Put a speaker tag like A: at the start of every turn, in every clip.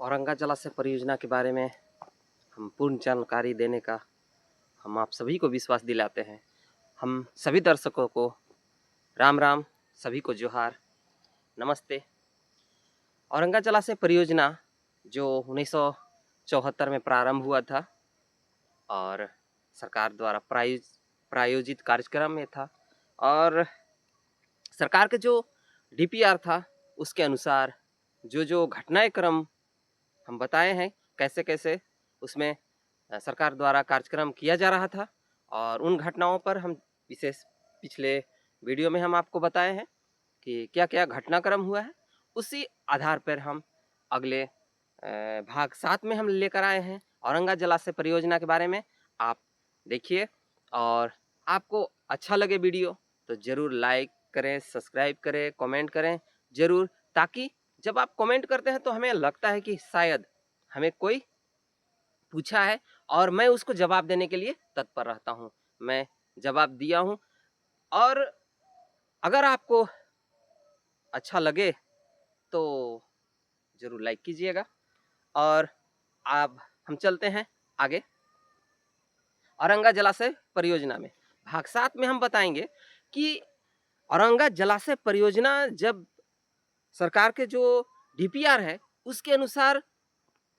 A: औरंगा जलाशय परियोजना के बारे में हम पूर्ण जानकारी देने का हम आप सभी को विश्वास दिलाते हैं। हम सभी दर्शकों को राम राम, सभी को जोहार, नमस्ते। औरंगा जलाशय परियोजना जो 1974 में प्रारंभ हुआ था और सरकार द्वारा प्रायोजित कार्यक्रम में था, और सरकार के जो डीपीआर था उसके अनुसार जो घटनाएं क्रम हम बताए हैं, कैसे कैसे उसमें सरकार द्वारा कार्यक्रम किया जा रहा था, और उन घटनाओं पर हम विशेष पिछले वीडियो में हम आपको बताए हैं कि क्या क्या घटनाक्रम हुआ है। उसी आधार पर हम अगले भाग 7 में हम लेकर आए हैं औरंगा जलाशय परियोजना के बारे में। आप देखिए, और आपको अच्छा लगे वीडियो तो ज़रूर लाइक करें, सब्सक्राइब करें, कमेंट करें ज़रूर, ताकि जब आप कमेंट करते हैं तो हमें लगता है कि शायद हमें कोई पूछा है और मैं उसको जवाब देने के लिए तत्पर रहता हूँ। मैं जवाब दिया हूँ, और अगर आपको अच्छा लगे तो ज़रूर लाइक कीजिएगा। और अब हम चलते हैं आगे। औरंगा जलाशय परियोजना में भाग 7 में हम बताएंगे कि औरंगा जलाशय परियोजना जब सरकार के जो डीपीआर है उसके अनुसार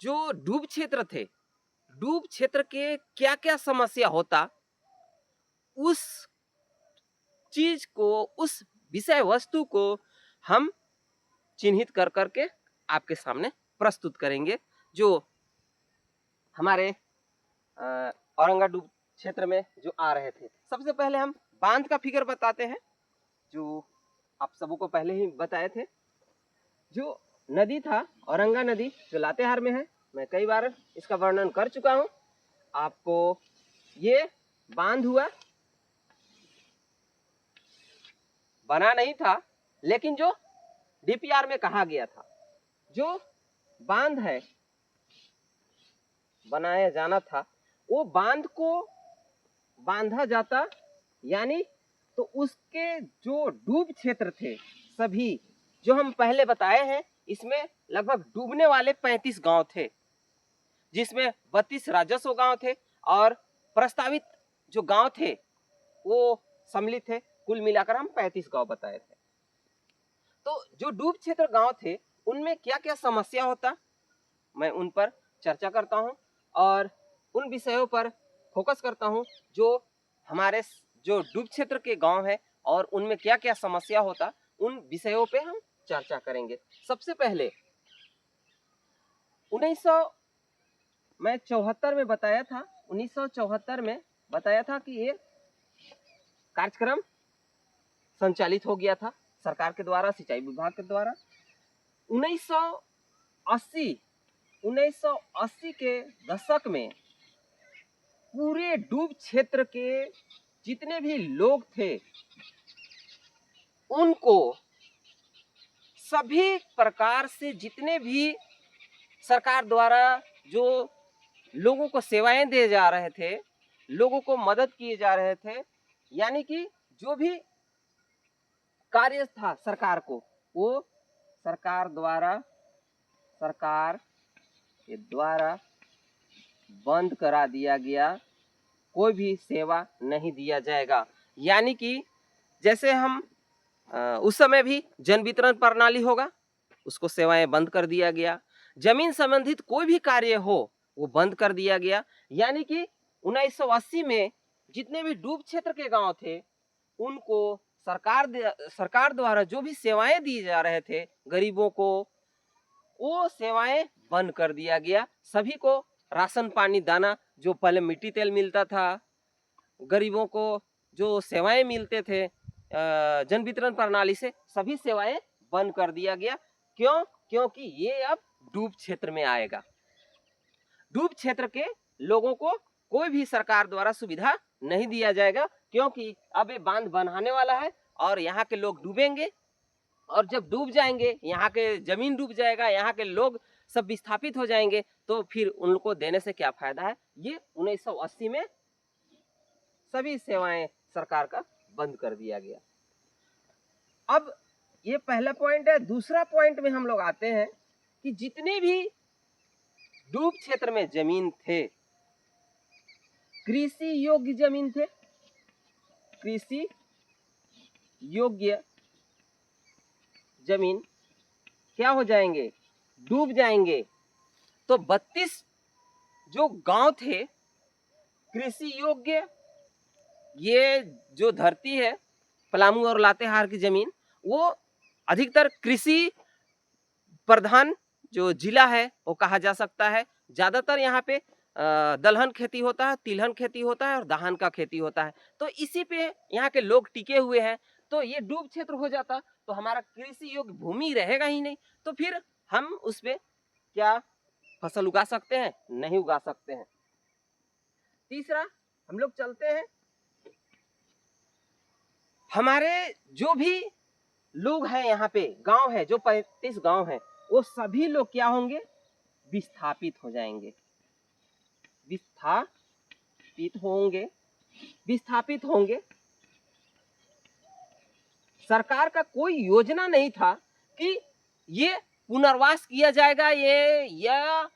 A: जो डूब क्षेत्र थे, डूब क्षेत्र के क्या क्या समस्या होता, उस चीज को, उस विषय वस्तु को हम चिन्हित कर करके आपके सामने प्रस्तुत करेंगे, जो हमारे औरंगा डूब क्षेत्र में जो आ रहे थे। सबसे पहले हम बांध का फिगर बताते हैं, जो आप सबों को पहले ही बताए थे। जो नदी था औरंगा नदी, जो लातेहार में है, मैं कई बार इसका वर्णन कर चुका हूं आपको। ये बांध हुआ, बना नहीं था, लेकिन जो डीपीआर में कहा गया था जो बांध है बनाया जाना था, वो बांध को बांधा जाता, यानी तो उसके जो डूब क्षेत्र थे सभी जो हम पहले बताए हैं, इसमें लगभग डूबने वाले 35 गांव थे, जिसमें 32 राजस्व गांव थे और प्रस्तावित जो गांव थे वो सम्मिलित थे। कुल मिलाकर हम 35 गांव बताए थे। तो जो डूब क्षेत्र गांव थे उनमें क्या क्या समस्या होता, मैं उन पर चर्चा करता हूं और उन विषयों पर फोकस करता हूं जो हमारे जो डूब क्षेत्र के गांव है और उनमें क्या क्या समस्या होता, उन विषयों पे हम चर्चा करेंगे। सबसे पहले 1974 में बताया था, 1974 में बताया था कि ये कार्यक्रम संचालित हो गया था सरकार के द्वारा, सिंचाई विभाग के द्वारा। 1980 के दशक में पूरे डूब क्षेत्र के जितने भी लोग थे उनको सभी प्रकार से, जितने भी सरकार द्वारा जो लोगों को सेवाएं दिए जा रहे थे, लोगों को मदद किए जा रहे थे, यानी कि जो भी कार्य था सरकार को, वो सरकार के द्वारा बंद करा दिया गया। कोई भी सेवा नहीं दिया जाएगा। यानी कि जैसे हम उस समय भी जन वितरण प्रणाली होगा, उसको सेवाएं बंद कर दिया गया। जमीन संबंधित कोई भी कार्य हो वो बंद कर दिया गया। यानी कि 1980 में जितने भी डूब क्षेत्र के गांव थे उनको सरकार द्वारा जो भी सेवाएं दी जा रहे थे गरीबों को, वो सेवाएं बंद कर दिया गया। सभी को राशन पानी दाना, जो पहले मिट्टी तेल मिलता था, गरीबों को जो सेवाएं मिलते थे जन वितरण प्रणाली से, सभी सेवाएं बंद कर दिया गया। क्यों? क्योंकि ये अब डूब क्षेत्र में आएगा। डूब क्षेत्र के लोगों को कोई भी सरकार द्वारा सुविधा नहीं दिया जाएगा, क्योंकि अब ये बांध बनाने वाला है और यहाँ के लोग डूबेंगे, और जब डूब जाएंगे, यहाँ के जमीन डूब जाएगा, यहाँ के लोग सब विस्थापित हो जाएंगे, तो फिर उनको देने से क्या फायदा है। ये 1980 में सभी सेवाएं सरकार का बंद कर दिया गया। अब ये पहला पॉइंट है। दूसरा पॉइंट में हम लोग आते हैं कि जितने भी डूब क्षेत्र में जमीन थे, कृषि योग्य जमीन थे, कृषि योग्य जमीन क्या हो जाएंगे, डूब जाएंगे। तो 32 जो गांव थे कृषि योग्य, ये जो धरती है पलामू और लातेहार की जमीन, वो अधिकतर कृषि प्रधान जो जिला है वो कहा जा सकता है। ज्यादातर यहाँ पे दलहन खेती होता है, तिलहन खेती होता है और दहान का खेती होता है। तो इसी पे यहाँ के लोग टिके हुए हैं। तो ये डूब क्षेत्र हो जाता तो हमारा कृषि योग्य भूमि रहेगा ही नहीं, तो फिर हम उस पे क्या फसल उगा सकते हैं, नहीं उगा सकते हैं। तीसरा हम लोग चलते हैं, हमारे जो भी लोग हैं यहाँ पे, गांव है जो 35 गांव है, वो सभी लोग क्या होंगे, विस्थापित हो जाएंगे, विस्थापित होंगे, विस्थापित होंगे। सरकार का कोई योजना नहीं था कि ये पुनर्वास किया जाएगा, ये या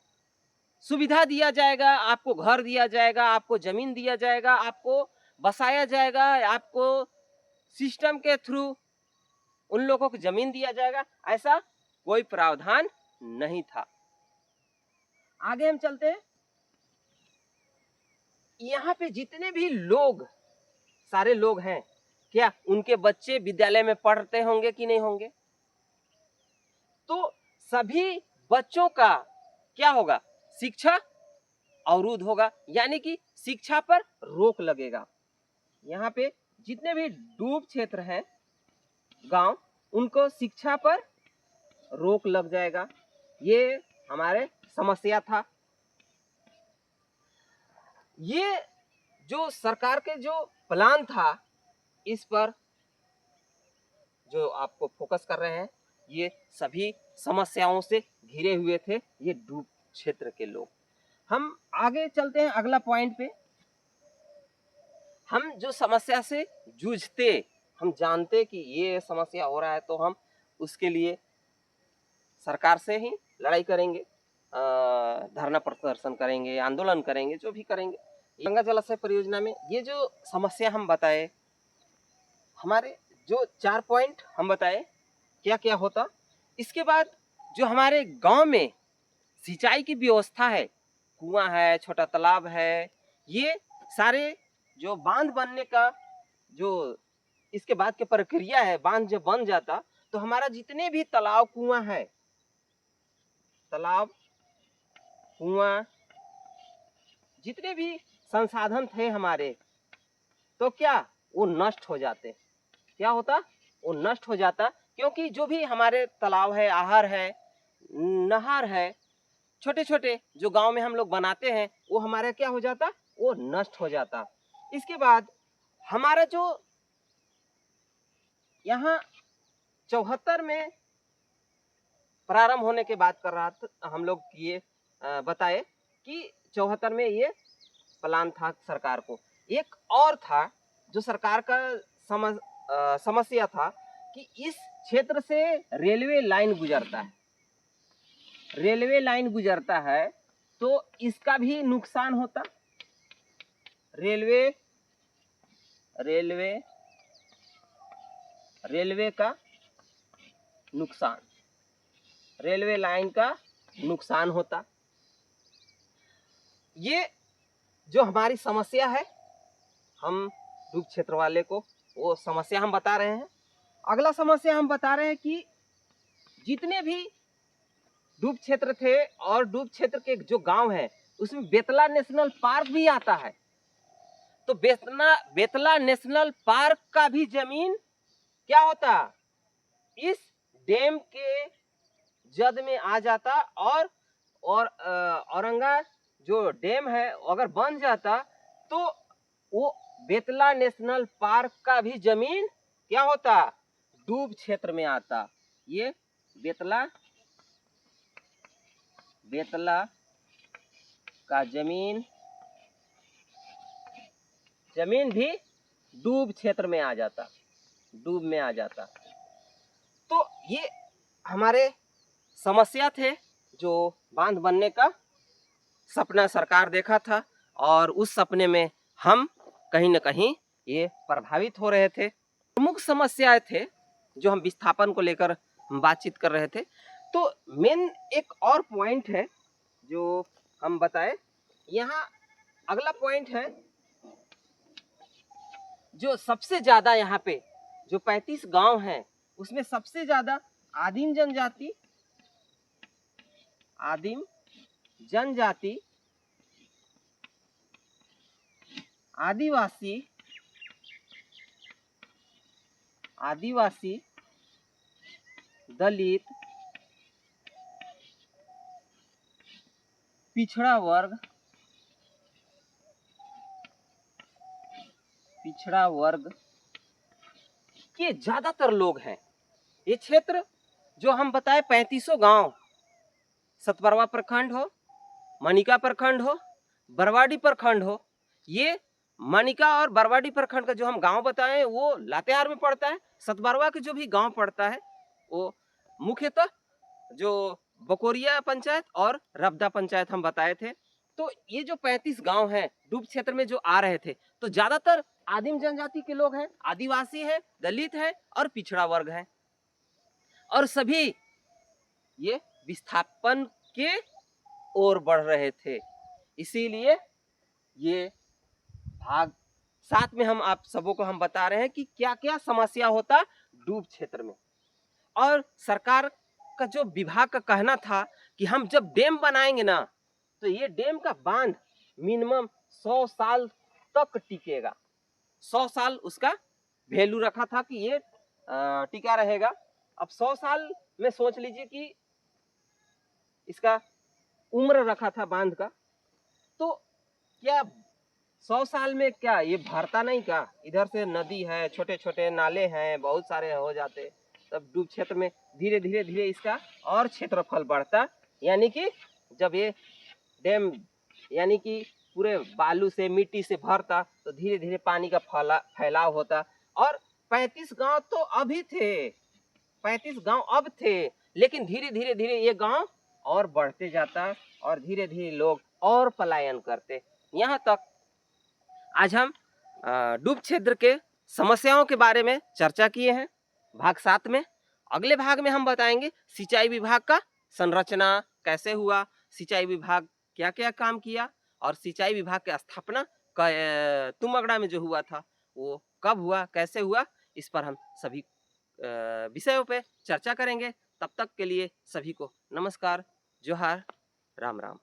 A: सुविधा दिया जाएगा, आपको घर दिया जाएगा, आपको जमीन दिया जाएगा, आपको बसाया जाएगा, आपको सिस्टम के थ्रू उन लोगों को जमीन दिया जाएगा, ऐसा कोई प्रावधान नहीं था। आगे हम चलते हैं, यहाँ पे जितने भी लोग, सारे लोग हैं, क्या उनके बच्चे विद्यालय में पढ़ते होंगे कि नहीं होंगे? तो सभी बच्चों का क्या होगा, शिक्षा अवरुद्ध होगा, यानी कि शिक्षा पर रोक लगेगा। यहाँ पे जितने भी डूब क्षेत्र हैं गांव, उनको शिक्षा पर रोक लग जाएगा। ये हमारे समस्या था। ये जो सरकार के जो प्लान था, इस पर जो आपको फोकस कर रहे हैं, ये सभी समस्याओं से घिरे हुए थे ये डूब क्षेत्र के लोग। हम आगे चलते हैं अगला पॉइंट पे। हम जो समस्या से जूझते, हम जानते कि ये समस्या हो रहा है, तो हम उसके लिए सरकार से ही लड़ाई करेंगे, धरना प्रदर्शन करेंगे, आंदोलन करेंगे, जो भी करेंगे। गंगा जलाशय परियोजना में ये जो समस्या हम बताए, हमारे जो 4 पॉइंट हम बताए क्या क्या होता, इसके बाद जो हमारे गांव में सिंचाई की व्यवस्था है, कुआं है, छोटा तालाब है, ये सारे जो बांध बनने का जो इसके बाद की प्रक्रिया है, बांध जब बन जाता तो हमारा जितने भी तालाब कुआं है, तालाब कुआं जितने भी संसाधन थे हमारे, तो क्या वो नष्ट हो जाते। क्या होता, वो नष्ट हो जाता, क्योंकि जो भी हमारे तालाब है, आहर है, नहर है, छोटे छोटे जो गांव में हम लोग बनाते हैं, वो हमारा क्या हो जाता, वो नष्ट हो जाता। इसके बाद हमारा जो यहाँ 74 में प्रारंभ होने के बाद कर रहा था, हम लोग ये बताए कि 74 में ये प्लान था सरकार को। एक और था जो सरकार का समस्या था कि इस क्षेत्र से रेलवे लाइन गुजरता है, रेलवे लाइन गुजरता है, तो इसका भी नुकसान होता। रेलवे का नुकसान, रेलवे लाइन का नुकसान होता। ये जो हमारी समस्या है, हम डूब क्षेत्र वाले को वो समस्या हम बता रहे हैं। अगला समस्या हम बता रहे हैं कि जितने भी डूब क्षेत्र थे और डूब क्षेत्र के जो गांव है, उसमें बेतला नेशनल पार्क भी आता है। तो बेतला नेशनल पार्क का भी जमीन क्या होता, इस डैम के जद में आ जाता, और औरंगा जो डैम है अगर बन जाता तो वो बेतला नेशनल पार्क का भी जमीन क्या होता, डूब क्षेत्र में आता। ये बेतला का जमीन भी डूब क्षेत्र में आ जाता, डूब में आ जाता। तो ये हमारे समस्या थे जो बांध बनने का सपना सरकार देखा था और उस सपने में हम कहीं न कहीं ये प्रभावित हो रहे थे। प्रमुख समस्याएं थे जो हम विस्थापन को लेकर बातचीत कर रहे थे। तो मेन एक और पॉइंट है जो हम बताएं, यहाँ अगला पॉइंट है जो सबसे ज्यादा यहाँ पे जो 35 गांव हैं उसमें सबसे ज्यादा आदिम जनजाति, आदिवासी, दलित, पिछड़ा वर्ग के ज्यादातर लोग हैं। ये क्षेत्र जो हम बताए 35 गांव, सतबरवा प्रखंड हो, मनिका प्रखंड हो, बरवाडी प्रखंड हो, ये मनिका और बरवाडी प्रखंड का जो हम गांव बताए वो लातेहार में पड़ता है। सतबरवा के जो भी गांव पड़ता है वो मुख्यतः जो बकोरिया पंचायत और रबदा पंचायत हम बताए थे। तो ये जो 35 गांव हैं डूब क्षेत्र में जो आ रहे थे, तो ज्यादातर आदिम जनजाति के लोग हैं, आदिवासी हैं, दलित हैं और पिछड़ा वर्ग है, और सभी ये विस्थापन के ओर बढ़ रहे थे। इसीलिए ये भाग 7 में हम आप सबों को हम बता रहे हैं कि क्या क्या समस्या होता डूब क्षेत्र में। और सरकार का जो विभाग का कहना था कि हम जब डैम बनाएंगे ना, तो ये डैम का बांध मिनिमम 100 साल तक टिकेगा। 100 साल उसका वैल्यू रखा था कि ये टिका रहेगा। अब 100 साल में सोच लीजिए कि इसका उम्र रखा था बांध का, तो क्या 100 साल में क्या ये भरता नहीं क्या? इधर से नदी है, छोटे छोटे नाले हैं, बहुत सारे हो जाते, तब डूब क्षेत्र में धीरे धीरे इसका और क्षेत्रफल बढ़ता। यानी कि जब ये डैम यानी कि पूरे बालू से मिट्टी से भरता तो धीरे धीरे पानी का फैलाव होता। और 35 गांव तो अभी थे, 35 गांव अब थे, लेकिन धीरे धीरे ये गांव और बढ़ते जाता और धीरे धीरे लोग और पलायन करते। यहाँ तक आज हम डूब क्षेत्र के समस्याओं के बारे में चर्चा किए हैं भाग 7 में। अगले भाग में हम बताएंगे सिंचाई विभाग का संरचना कैसे हुआ, सिंचाई विभाग क्या क्या काम किया, और सिंचाई विभाग की स्थापना तुमगड़ा में जो हुआ था वो कब हुआ, कैसे हुआ, इस पर हम सभी विषयों पे चर्चा करेंगे। तब तक के लिए सभी को नमस्कार, जोहार, राम राम।